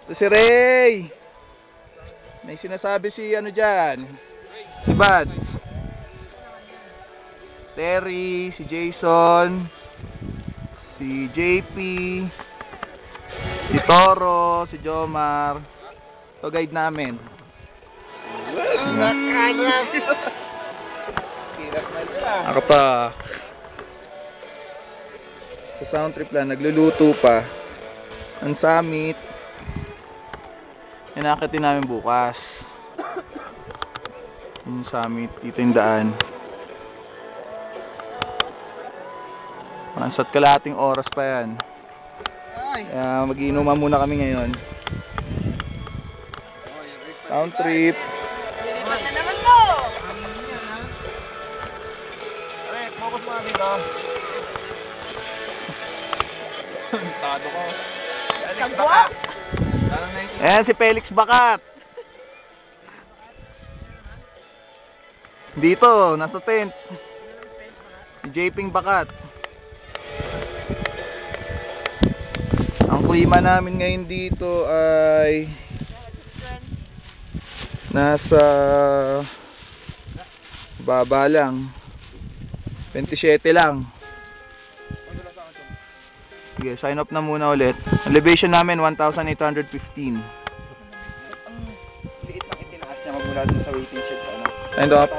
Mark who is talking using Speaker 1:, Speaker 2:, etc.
Speaker 1: Ito si Ray. May sinasabi si ano dyan. Si Bad. Terry, si Jason, si JP, si Toro, si Jomar. Ito guide namin. Ako pa. Sa sound trip lang, nagluluto pa. Ang summit. Inakatin namin bukas. Yung summit, dito yung daan. Mansat kalahating oras pa yan. Kaya mag-iinuman muna kami ngayon. Sound trip.
Speaker 2: Lilipat na naman to!
Speaker 1: Alright, focus mo dito. Tado ko.
Speaker 2: Sagwa?
Speaker 1: Ayan si Felix Bakat. Dito, nasa tent. Si Japing Bakat. Ang klima namin ngayon dito ay nasa baba lang. 27 lang. Sige, sign up na muna ulit. Elevation namin 1,815.
Speaker 3: Liit lang itinaas niya magmula dun sa waiting shed.
Speaker 1: Sign up.